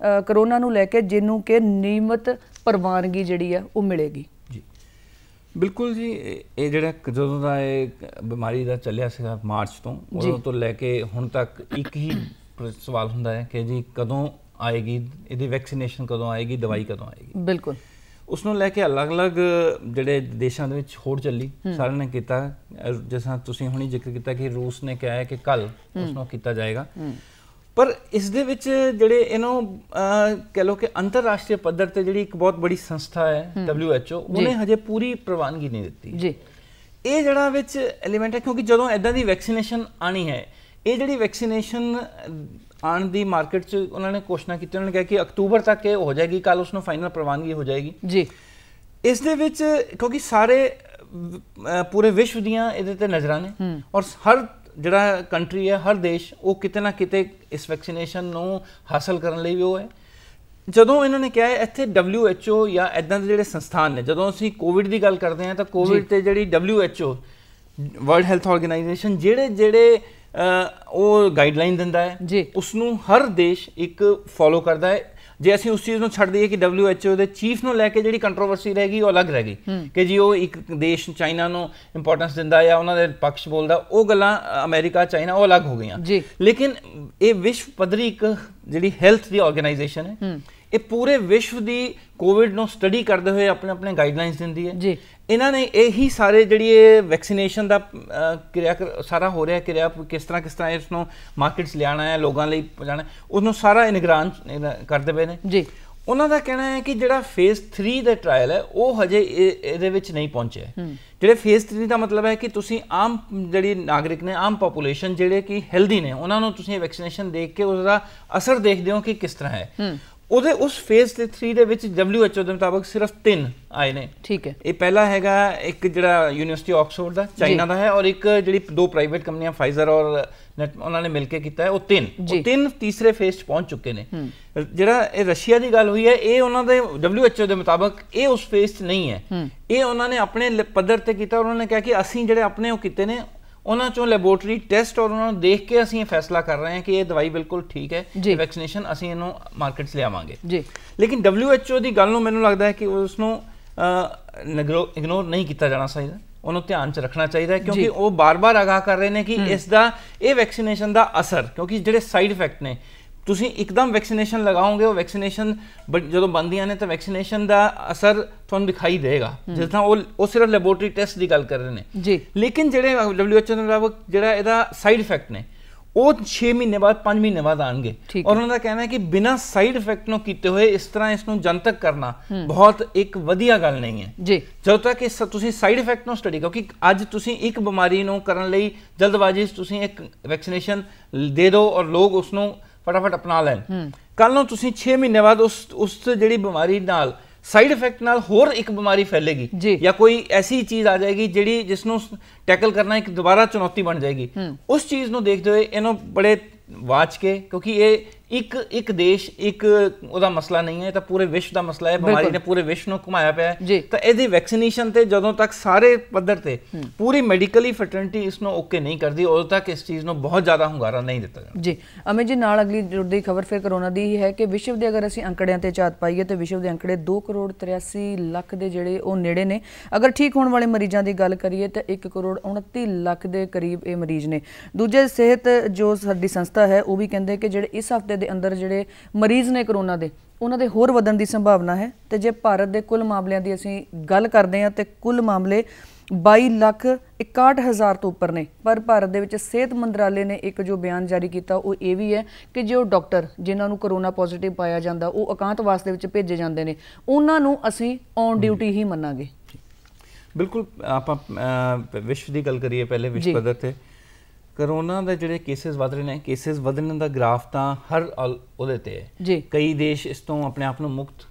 ਕਰੋਨਾ ਨੂੰ ਲੈ ਕੇ ਜਿਹਨੂੰ ਕਿ ਨਿਯਮਿਤ ਪ੍ਰਵਾਨਗੀ ਜਿਹੜੀ ਹੈ ਉਹ ਮਿਲੇਗੀ। ਜੀ ਬਿਲਕੁਲ ਜੀ, ਇਹ ਜਿਹੜਾ ਜਦੋਂ ਦਾ ਇਹ ਬਿਮਾਰੀ ਦਾ ਚੱਲਿਆ ਸੀਗਾ ਮਾਰਚ ਤੋਂ, ਉਦੋਂ ਤੋਂ ਲੈ ਕੇ ਹੁਣ ਤੱਕ ਇੱਕ ਹੀ ਸਵਾਲ ਹੁੰਦਾ ਹੈ ਕਿ ਜੀ ਕਦੋਂ ਆਏਗੀ ਇਹਦੀ ਵੈਕਸੀਨੇਸ਼ਨ, ਕਦੋਂ ਆਏਗੀ, ਦਵਾਈ ਕਦੋਂ ਆਏਗੀ। ਬਿਲਕੁਲ ਉਸ ਨੂੰ ਲੈ ਕੇ ਅਲੱਗ-ਅਲੱਗ ਜਿਹੜੇ ਦੇਸ਼ਾਂ ਦੇ ਵਿੱਚ ਹੋੜ ਚੱਲੀ, ਸਾਰਿਆਂ ਨੇ ਕੀਤਾ। ਜਿਸ ਤਰ੍ਹਾਂ ਤੁਸੀਂ ਹੁਣੀ ਜ਼ਿਕਰ ਕੀਤਾ ਕਿ ਰੂਸ ਨੇ ਕਿਹਾ ਹੈ ਕਿ ਕੱਲ੍ਹ ਉਸ ਨੂੰ ਕੀਤਾ ਜਾਏਗਾ, ਪਰ ਇਸ ਦੇ ਵਿੱਚ ਜਿਹੜੇ ਇਹਨੂੰ ਕਹਿ ਲਓ ਕਿ ਅੰਤਰਰਾਸ਼ਟਰੀ ਪੱਧਰ ਤੇ ਜਿਹੜੀ ਇੱਕ ਬਹੁਤ ਬੜੀ ਸੰਸਥਾ ਹੈ WHO, ਉਹਨੇ ਹਜੇ ਪੂਰੀ ਪ੍ਰਵਾਨਗੀ ਨਹੀਂ ਦਿੱਤੀ ਜੀ। ਇਹ ਜਿਹੜਾ ਵਿੱਚ ਐਲੀਮੈਂਟ ਹੈ ਕਿਉਂਕਿ ਜਦੋਂ ਇੱਦਾਂ ਦੀ ਵੈਕਸੀਨੇਸ਼ਨ ਆਣੀ ਹੈ, ਇਹ ਜਿਹੜੀ ਵੈਕਸੀਨੇਸ਼ਨ ਆਉਣ ਦੀ ਮਾਰਕੀਟ 'ਚ ਉਹਨਾਂ ਨੇ ਘੋਸ਼ਣਾ ਕੀਤੀ, ਉਹਨਾਂ ਨੇ ਕਿਹਾ ਕਿ ਅਕਤੂਬਰ ਤੱਕ ਇਹ ਹੋ ਜਾਏਗੀ, ਕੱਲ੍ਹ ਉਸ ਨੂੰ ਫਾਈਨਲ ਪ੍ਰਵਾਨਗੀ ਹੋ ਜਾਏਗੀ ਜੀ। ਇਸ ਦੇ ਵਿੱਚ ਕਿਉਂਕਿ ਸਾਰੇ ਪੂਰੇ ਵਿਸ਼ਵ ਦੀਆਂ ਇਹਦੇ ਤੇ ਨਜ਼ਰਾਂ ਨੇ ਔਰ ਹਰ ਜਿਹੜਾ ਕੰਟਰੀ ਹੈ, ਹਰ ਦੇਸ਼ ਉਹ ਕਿਤੇ ਨਾ ਕਿਤੇ ਇਸ ਵੈਕਸੀਨੇਸ਼ਨ ਨੂੰ ਹਾਸਲ ਕਰਨ ਲਈ ਵੀ ਉਹ ਹੈ। ਜਦੋਂ ਇਹਨਾਂ ਨੇ ਕਿਹਾ ਹੈ ਇੱਥੇ WHO ਜਾਂ ਇੱਦਾਂ ਦੇ ਜਿਹੜੇ ਸੰਸਥਾਨ ਨੇ, ਜਦੋਂ ਅਸੀਂ ਕੋਵਿਡ ਦੀ ਗੱਲ ਕਰਦੇ ਹਾਂ ਤਾਂ ਕੋਵਿਡ ਤੇ ਜਿਹੜੀ WHO ਵਰਲਡ ਹੈਲਥ ਆਰਗੇਨਾਈਜੇਸ਼ਨ ਜਿਹੜੇ ਉਹ ਗਾਈਡਲਾਈਨ ਦਿੰਦਾ ਹੈ, ਉਸ ਨੂੰ ਹਰ ਦੇਸ਼ ਇੱਕ ਫੋਲੋ ਕਰਦਾ ਹੈ। ਜੇ ਅਸੀਂ ਉਸ ਚੀਜ਼ ਨੂੰ ਛੱਡ ਦਈਏ ਕਿ WHO ਦੇ ਚੀਫ ਨੂੰ ਲੈ ਕੇ ਜਿਹੜੀ ਕੰਟਰੋਵਰਸੀ ਰਹੇਗੀ ਉਹ ਅਲੱਗ ਰਹੇਗੀ ਕਿ ਜੀ ਉਹ ਇੱਕ ਦੇਸ਼ ਚਾਈਨਾ ਨੂੰ ਇੰਪੋਰਟੈਂਸ ਦਿੰਦਾ ਜਾਂ ਉਹਨਾਂ ਦੇ ਪੱਖ ਬੋਲਦਾ, ਉਹ ਗੱਲਾਂ ਅਮਰੀਕਾ ਚਾਈਨਾ ਉਹ ਅਲੱਗ ਹੋ ਗਈਆਂ। ਲੇਕਿਨ ਇਹ ਵਿਸ਼ਵ ਪੱਧਰੀ ਇੱਕ ਜਿਹੜੀ ਹੈਲਥ ਦੀ ਆਰਗੇਨਾਈਜੇਸ਼ਨ ਹੈ, ਇਹ ਪੂਰੇ ਵਿਸ਼ਵ ਦੀ ਕੋਵਿਡ ਨੂੰ ਸਟੱਡੀ ਕਰਦੇ ਹੋਏ ਆਪਣੇ ਆਪਣੇ ਗਾਈਡਲਾਈਨਸ ਦਿੰਦੀ ਹੈ। ਇਹਨਾਂ ਨੇ ਇਹੀ ਸਾਰੇ ਜਿਹੜੀ ਇਹ ਵੈਕਸੀਨੇਸ਼ਨ ਦਾ ਕਿਰਿਆ ਸਾਰਾ ਹੋ ਰਿਹਾ, ਕਿਰਿਆ ਕਿਸ ਤਰ੍ਹਾਂ ਇਸ ਨੂੰ ਮਾਰਕੀਟਸ ਲਿਆਉਣਾ ਹੈ, ਲੋਕਾਂ ਲਈ ਪਹੁੰਚਾਉਣਾ, ਉਹਨੂੰ ਸਾਰਾ ਨਿਗਰਾਨ ਕਰਦੇ ਪਏ ਨੇ ਜੀ। ਉਹਨਾਂ ਦਾ ਕਹਿਣਾ ਹੈ ਕਿ ਜਿਹੜਾ ਫੇਜ਼ 3 ਦਾ ਟਰਾਇਲ ਹੈ ਉਹ ਹਜੇ ਇਹਦੇ ਵਿੱਚ ਨਹੀਂ ਪਹੁੰਚਿਆ। ਜਿਹੜੇ ਫੇਜ਼ 3 ਦਾ ਮਤਲਬ ਹੈ ਕਿ ਤੁਸੀਂ ਆਮ ਜਿਹੜੀ ਨਾਗਰਿਕ ਨੇ, ਆਮ ਪਾਪੂਲੇਸ਼ਨ ਜਿਹੜੇ ਕਿ ਹੈਲਦੀ ਨੇ, ਉਹਨਾਂ ਨੂੰ ਤੁਸੀਂ ਵੈਕਸੀਨੇਸ਼ਨ ਦੇਖ ਕੇ ਉਹਦਾ ਅਸਰ ਦੇਖਦੇ ਹੋ ਕਿ ਕਿਸ ਤਰ੍ਹਾਂ ਹੈ। ਉਹਦੇ ਉਸ ਫੇਜ਼ 3 ਦੇ ਵਿੱਚ WHO ਦੇ ਮੁਤਾਬਕ ਸਿਰਫ 3 ਆਏ ਨੇ। ਠੀਕ ਹੈ, ਇਹ ਪਹਿਲਾ ਹੈਗਾ ਇੱਕ ਜਿਹੜਾ ਯੂਨੀਵਰਸਿਟੀ ਆਕਸਫੋਰਡ ਦਾ ਚਾਈਨਾ ਦਾ ਹੈ ਔਰ ਇੱਕ ਜਿਹੜੀ 2 ਪ੍ਰਾਈਵੇਟ ਕੰਪਨੀਆਂ ਫਾਈਜ਼ਰ ਔਰ ਉਹਨਾਂ ਨੇ ਮਿਲ ਕੇ ਕੀਤਾ ਹੈ, ਉਹ 3 ਤੀਸਰੇ ਫੇਜ਼ 'ਚ ਪਹੁੰਚ ਚੁੱਕੇ ਨੇ। ਜਿਹੜਾ ਇਹ ਰਸ਼ੀਆ ਦੀ ਗੱਲ ਹੋਈ ਹੈ, ਇਹ ਉਹਨਾਂ ਦੇ WHO ਦੇ ਮੁਤਾਬਕ ਇਹ ਉਸ ਫੇਜ਼ 'ਚ ਨਹੀਂ ਹੈ। ਇਹ ਉਹਨਾਂ ਨੇ ਆਪਣੇ ਪੱਧਰ ਤੇ ਕੀਤਾ। ਉਹਨਾਂ ਨੇ ਕਿਹਾ ਕਿ ਅਸੀਂ ਜਿਹੜੇ ਆਪਣੇ ਉਹ ਕੀਤੇ ਨੇ ਉਹਨਾਂ ਚੋਂ ਲੈਬੋਰਟਰੀ ਟੈਸਟ ਔਰ ਉਹਨਾਂ ਨੂੰ ਦੇਖ ਕੇ ਅਸੀਂ ਇਹ ਫੈਸਲਾ ਕਰ ਰਹੇ ਹਾਂ ਕਿ ਇਹ ਦਵਾਈ ਬਿਲਕੁਲ ਠੀਕ ਹੈ, ਵੈਕਸੀਨੇਸ਼ਨ ਅਸੀਂ ਇਹਨੂੰ ਮਾਰਕੀਟ 'ਚ ਲਿਆਵਾਂਗੇ। ਲੇਕਿਨ WHO ਦੀ ਗੱਲ ਨੂੰ ਮੈਨੂੰ ਲੱਗਦਾ ਹੈ ਕਿ ਉਸ ਨੂੰ ਇਗਨੋਰ ਨਹੀਂ ਕੀਤਾ ਜਾਣਾ ਚਾਹੀਦਾ, ਉਹਨੂੰ ਧਿਆਨ 'ਚ ਰੱਖਣਾ ਚਾਹੀਦਾ, ਕਿਉਂਕਿ ਉਹ ਬਾਰ-ਬਾਰ ਆਗਾਹ ਕਰ ਰਹੇ ਨੇ ਕਿ ਇਸ ਦਾ ਇਹ ਵੈਕਸੀਨੇਸ਼ਨ ਦਾ ਅਸਰ, ਕਿਉਂਕਿ ਜਿਹੜੇ ਸਾਈਡ ਇਫੈਕਟ ਨੇ, ਤੁਸੀਂ ਇੱਕਦਮ ਵੈਕਸੀਨੇਸ਼ਨ ਲਗਾਓਗੇ, ਉਹ ਵੈਕਸੀਨੇਸ਼ਨ ਜਦੋਂ ਬਣਦੀਆਂ ਨੇ ਤਾਂ ਵੈਕਸੀਨੇਸ਼ਨ ਦਾ ਅਸਰ ਤੁਹਾਨੂੰ ਦਿਖਾਈ ਦੇਗਾ, ਜਿਸ ਤਰ੍ਹਾਂ ਉਹ ਸਿਰਫ ਲੈਬੋਰਟਰੀ ਟੈਸਟ ਦੀ ਗੱਲ ਕਰ ਰਹੇ ਨੇ ਜੀ। ਲੇਕਿਨ ਜਿਹੜੇ WHO ਦੇ ਮੁਤਾਬਕ ਜਿਹੜਾ ਇਹਦਾ ਸਾਈਡ ਇਫੈਕਟ ਨੇ ਉਹ 6 ਮਹੀਨੇ ਬਾਅਦ 5 ਮਹੀਨੇ ਬਾਅਦ ਆਉਣਗੇ ਔਰ ਉਹਨਾਂ ਦਾ ਕਹਿਣਾ ਹੈ ਕਿ ਬਿਨਾਂ ਸਾਈਡ ਇਫੈਕਟ ਨੂੰ ਕੀਤੇ ਹੋਏ ਇਸ ਤਰ੍ਹਾਂ ਇਸ ਨੂੰ ਜਨਤਕ ਕਰਨਾ ਬਹੁਤ ਇੱਕ ਵਧੀਆ ਗੱਲ ਨਹੀਂ ਹੈ ਜੀ। ਜਦੋਂ ਤੱਕ ਤੁਸੀਂ ਸਾਈਡ ਇਫੈਕਟ ਨੂੰ ਸਟੱਡੀ, ਕਿਉਂਕਿ ਅੱਜ ਤੁਸੀਂ ਇੱਕ ਬਿਮਾਰੀ ਨੂੰ ਕਰਨ ਲਈ ਜਲਦਬਾਜ਼ੀ 'ਚ ਤੁਸੀਂ ਇੱਕ ਵੈਕਸੀਨੇਸ਼ਨ ਦੇ ਦਿਓ ਔਰ ਲੋਕ ਉਸ ਨੂੰ ਫਟਾਫਟ ਅਪਣਾ ਲੈਣ, ਕੱਲ੍ਹ ਨੂੰ ਤੁਸੀਂ 6 ਮਹੀਨੇ ਬਾਅਦ ਉਸ ਜਿਹੜੀ ਬਿਮਾਰੀ ਨਾਲ ਸਾਈਡ ਇਫੈਕਟ ਨਾਲ ਹੋਰ ਇੱਕ ਬਿਮਾਰੀ ਫੈਲੇਗੀ ਜਾਂ ਕੋਈ ਐਸੀ ਚੀਜ਼ ਆ ਜਾਏਗੀ ਜਿਹੜੀ ਜਿਸ ਨੂੰ ਟੈਕਲ ਕਰਨਾ ਇੱਕ ਦੁਬਾਰਾ ਚੁਣੌਤੀ ਬਣ ਜਾਏਗੀ। ਉਸ ਚੀਜ਼ ਨੂੰ ਦੇਖਦੇ ਹੋਏ ਇਹਨੂੰ ਬੜੇ ਵਾਚ ਕੇ, ਕਿਉਂਕਿ ਇਹ ਇੱਕ ਦੇਸ਼ ਇੱਕ ਉਹਦਾ ਮਸਲਾ ਨਹੀਂ ਹੈ, ਇਹ ਤਾਂ ਪੂਰੇ ਵਿਸ਼ਵ ਦਾ ਮਸਲਾ ਹੈ। ਬਿਮਾਰੀ ਨੇ ਪੂਰੇ ਵਿਸ਼ਵ ਨੂੰ ਘੁਮਾਇਆ ਪਿਆ ਹੈ, ਤਾਂ ਇਹਦੀ ਵੈਕਸੀਨੇਸ਼ਨ ਤੇ ਜਦੋਂ ਤੱਕ ਸਾਰੇ ਪੱਧਰ ਤੇ ਪੂਰੀ ਮੈਡੀਕਲੀ ਫੈਟਰਨਿਟੀ ਇਸ ਨੂੰ ਓਕੇ ਨਹੀਂ ਕਰਦੀ, ਉਦੋਂ ਤੱਕ ਇਸ ਚੀਜ਼ ਨੂੰ ਬਹੁਤ ਜ਼ਿਆਦਾ ਹੁੰਗਾਰਾ ਨਹੀਂ ਦਿੱਤਾ ਜਾਂਦਾ ਜੀ। ਅਮਿਤ ਜੀ, ਨਾਲ ਅਗਲੀ ਜੁੜਦੀ ਖਬਰ ਫਿਰ ਕਰੋਨਾ ਦੀ ਹੀ ਹੈ ਕਿ ਵਿਸ਼ਵ ਦੇ ਅਗਰ ਅਸੀਂ ਅੰਕੜਿਆਂ ਤੇ ਝਾਤ ਪਾਈਏ ਤਾਂ ਵਿਸ਼ਵ ਦੇ ਅੰਕੜੇ 2,83,00,000 ਦੇ ਜਿਹੜੇ ਉਹ ਨੇੜੇ ਨੇ। ਅਗਰ ਠੀਕ ਹੋਣ ਵਾਲੇ ਮਰੀਜ਼ਾਂ ਦੀ ਗੱਲ ਕਰੀਏ ਤਾਂ 1,29,00,000 ਦੇ ਕਰੀਬ ਇਹ ਮਰੀਜ਼ ਨੇ। ਦੂਜੇ ਸਿਹਤ ਜੋ ਸਾਡੀ ਸੰਸਥਾ ਹੈ ਉਹ ਵੀ ਕਹਿੰਦੇ ਕਿ ਜਿਹੜੇ ਇਸ ਹਫ਼ਤੇ ਦੇ ਅੰਦਰ ਜਿਹੜੇ ਮਰੀਜ਼ ਨੇ ਕਰੋਨਾ ਦੇ, ਉਹਨਾਂ ਦੇ ਹੋਰ ਵਧਣ ਦੀ ਸੰਭਾਵਨਾ ਹੈ। ਤੇ ਜੇ ਭਾਰਤ ਦੇ ਕੁੱਲ ਮਾਮਲਿਆਂ ਦੀ ਅਸੀਂ ਗੱਲ ਕਰਦੇ ਹਾਂ ਤੇ ਕੁੱਲ ਮਾਮਲੇ 22,61,000 ਤੋਂ ਉੱਪਰ ਨੇ। ਪਰ ਭਾਰਤ ਦੇ ਵਿੱਚ ਸਿਹਤ ਮੰਤਰਾਲੇ ਨੇ ਇੱਕ ਜੋ ਬਿਆਨ ਜਾਰੀ ਕੀਤਾ ਉਹ ਇਹ ਵੀ ਹੈ ਕਿ ਜੋ ਡਾਕਟਰ ਜਿਨ੍ਹਾਂ ਨੂੰ ਕਰੋਨਾ ਪੋਜ਼ੀਟਿਵ ਪਾਇਆ ਜਾਂਦਾ ਉਹ ਇਕਾਂਤਵਾਸ ਦੇ ਵਿੱਚ ਭੇਜੇ ਜਾਂਦੇ ਨੇ, ਉਹਨਾਂ ਨੂੰ ਅਸੀਂ ਔਨ ਡਿਊਟੀ ਹੀ ਮੰਨਾਂਗੇ। ਬਿਲਕੁਲ, ਆਪਾਂ ਵਿਸ਼ਵ ਦੀ ਗੱਲ ਕਰੀਏ ਪਹਿਲੇ, ਵਿਸ਼ਵ ਪੱਧਰ ਤੇ ਕਰੋਨਾ ਦੇ ਜਿਹੜੇ ਕੇਸਿਸ ਵਧ ਰਹੇ ਨੇ, ਕੇਸਿਸ ਵਧਣ ਦਾ ਗ੍ਰਾਫ ਤਾਂ ਹਰ ਉਹਦੇ ਤੇ ਹੈ ਜੀ। ਕਈ ਦੇਸ਼ ਇਸ ਤੋਂ ਆਪਣੇ ਆਪ ਨੂੰ ਮੁਕਤ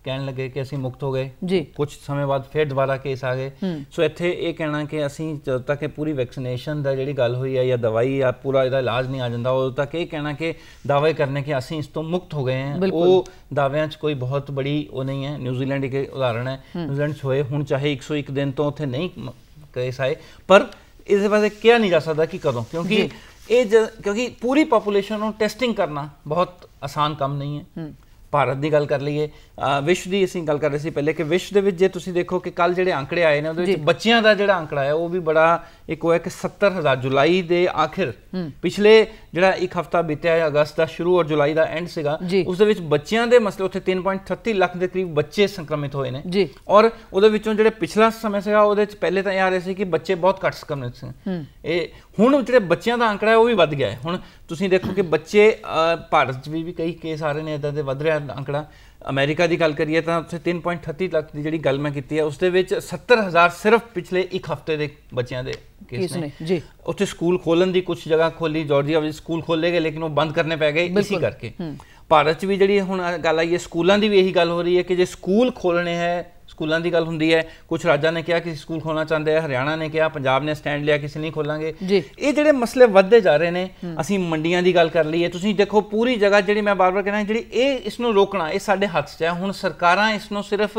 ਕਹਿਣ ਲੱਗੇ ਕਿ ਅਸੀਂ ਮੁਕਤ ਹੋ ਗਏ ਜੀ, ਕੁਝ ਸਮੇਂ ਬਾਅਦ ਫਿਰ ਦੁਬਾਰਾ ਕੇਸ ਆ ਗਏ। ਸੋ ਇੱਥੇ ਇਹ ਕਹਿਣਾ ਕਿ ਅਸੀਂ ਜਦੋਂ ਤੱਕ ਇਹ ਪੂਰੀ ਵੈਕਸੀਨੇਸ਼ਨ ਦਾ ਜਿਹੜੀ ਗੱਲ ਹੋਈ ਹੈ ਜਾਂ ਦਵਾਈ ਜਾਂ ਪੂਰਾ ਇਹਦਾ ਇਲਾਜ ਨਹੀਂ ਆ ਜਾਂਦਾ, ਉਦੋਂ ਤੱਕ ਇਹ ਕਹਿਣਾ ਕਿ ਦਾਅਵੇ ਕਰਨੇ ਕਿ ਅਸੀਂ ਇਸ ਤੋਂ ਮੁਕਤ ਹੋ ਗਏ ਹਾਂ, ਉਹ ਦਾਅਵਿਆਂ 'ਚ ਕੋਈ ਬਹੁਤ ਬੜੀ ਉਹ ਨਹੀਂ ਹੈ। ਨਿਊਜ਼ੀਲੈਂਡ ਇੱਕ ਉਦਾਹਰਣ ਹੈ, ਨਿਊਜ਼ੀਲੈਂਡ 'ਚ ਹੋਏ ਹੁਣ ਚਾਹੇ 101 ਦਿਨ ਤੋਂ ਉੱਥੇ ਨਹੀਂ ਕੇਸ ਆਏ, ਪਰ इसके वास्ते किया नहीं जा सकता कि कदों, क्योंकि क्योंकि पूरी पॉपूलेशन ਨੂੰ ਟੈਸਟਿੰਗ ਕਰਨਾ ਬਹੁਤ ਆਸਾਨ ਕੰਮ ਨਹੀਂ ਹੈ। ਭਾਰਤ ਦੀ ਗੱਲ ਕਰ ਲਈਏ, ਵਿਸ਼ਵ ਦੀ ਅਸੀਂ ਗੱਲ ਕਰ ਰਹੇ ਸੀ ਪਹਿਲੇ ਕਿ ਵਿਸ਼ਵ ਦੇ ਵਿੱਚ ਜੇ ਤੁਸੀਂ ਦੇਖੋ ਕਿ ਕੱਲ ਜਿਹੜੇ ਅੰਕੜੇ ਆਏ ਨੇ ਉਹਦੇ ਵਿੱਚ ਬੱਚਿਆਂ ਦਾ ਜਿਹੜਾ ਅੰਕੜਾ ਹੈ ਉਹ ਵੀ ਬੜਾ ਇੱਕ ਉਹ ਹੈ ਕਿ 70,000 ਜੁਲਾਈ ਦੇ ਆਖਿਰ ਪਿਛਲੇ ਜਿਹੜਾ ਇੱਕ ਹਫਤਾ ਬੀਤਿਆ ਹੈ ਅਗਸਤ ਦਾ ਸ਼ੁਰੂ ਔਰ ਜੁਲਾਈ ਦਾ ਐਂਡ ਸੀਗਾ, ਉਸ ਦੇ ਵਿੱਚ ਬੱਚਿਆਂ ਦੇ ਮਸਲੇ ਉੱਥੇ 3.38 ਲੱਖ ਦੇ ਕਰੀਬ ਬੱਚੇ ਸੰਕਰਮਿਤ ਹੋਏ ਨੇ। ਔਰ ਉਹਦੇ ਵਿੱਚੋਂ ਜਿਹੜੇ ਪਿਛਲਾ ਸਮੇਂ ਸੀਗਾ ਉਹਦੇ ਵਿੱਚ ਪਹਿਲੇ ਤਾਂ ਇਹ ਆ ਰਿਹਾ ਸੀ ਕਿ ਬੱਚੇ ਬਹੁਤ ਘੱਟ ਸੰਕਰਮਿਤ ਸੀ, ਇਹ ਹੁਣ ਜਿਹੜੇ ਬੱਚਿਆਂ ਦਾ ਅੰਕੜਾ ਹੈ ਉਹ ਵੀ ਵੱਧ ਗਿਆ ਹੈ। ਹੁਣ ਤੁਸੀਂ ਦੇਖੋ ਕਿ ਬੱਚੇ ਭਾਰਤ 'ਚ ਵੀ ਕਈ ਕੇਸ ਆ ਰਹੇ ਨੇ ਇੱਦਾਂ ਦੇ ਵੱਧ ਰਿਹਾ ਅੰਕੜਾ। ਅਮਰੀਕਾ ਦੀ ਗੱਲ ਕਰੀਏ ਤਾਂ ਉੱਥੇ 3.38 ਲੱਖ ਦੀ ਜਿਹੜੀ ਗੱਲ ਮੈਂ ਕੀਤੀ ਹੈ ਉਸ ਦੇ ਵਿੱਚ 70,000 ਸਿਰਫ ਪਿਛਲੇ ਇੱਕ ਹਫ਼ਤੇ ਦੇ ਬੱਚਿਆਂ ਦੇ ਕੇਸ ਨੇ ਜੀ। ਉੱਥੇ ਸਕੂਲ ਖੋਲਣ ਦੀ ਕੁਝ ਜਗ੍ਹਾ ਖੋਲੀ, ਜਾਰਜੀਆ ਵਿੱਚ ਸਕੂਲ ਖੋਲੇ ਗਏ ਲੇਕਿਨ ਉਹ ਬੰਦ ਕਰਨੇ ਪੈ ਗਏ ਇਸੇ ਕਰਕੇ। ਭਾਰਤ 'ਚ ਵੀ ਜਿਹੜੀ ਹੁਣ ਗੱਲ ਆਈ ਹੈ ਸਕੂਲਾਂ ਦੀ ਵੀ ਇਹੀ ਗੱਲ ਹੋ ਰਹੀ ਹੈ ਕਿ ਜੇ ਸਕੂਲ ਖੋਲਣੇ ਹੈ, ਸਕੂਲਾਂ ਦੀ ਗੱਲ ਹੁੰਦੀ ਹੈ, ਕੁਝ ਰਾਜਾਂ ਨੇ ਕਿਹਾ ਕਿ ਸਕੂਲ ਖੋਲਣਾ ਚਾਹੁੰਦੇ ਆ, ਹਰਿਆਣਾ ਨੇ ਕਿਹਾ, ਪੰਜਾਬ ਨੇ ਸਟੈਂਡ ਲਿਆ ਕਿਸੇ ਨਹੀਂ ਖੋਲਾਂਗੇ। ਇਹ ਜਿਹੜੇ ਮਸਲੇ ਵੱਧਦੇ ਜਾ ਰਹੇ ਨੇ। ਅਸੀਂ ਮੰਡੀਆਂ ਦੀ ਗੱਲ ਕਰ ਲਈਏ, ਤੁਸੀਂ ਦੇਖੋ ਪੂਰੀ ਜਗ੍ਹਾ ਜਿਹੜੀ ਮੈਂ ਬਾਰ-ਬਾਰ ਕਹਿਣਾ ਜਿਹੜੀ ਇਹ ਇਸ ਨੂੰ ਰੋਕਣਾ ਇਹ ਸਾਡੇ ਹੱਥ 'ਚ ਹੈ। ਹੁਣ ਸਰਕਾਰਾਂ ਇਸ ਨੂੰ ਸਿਰਫ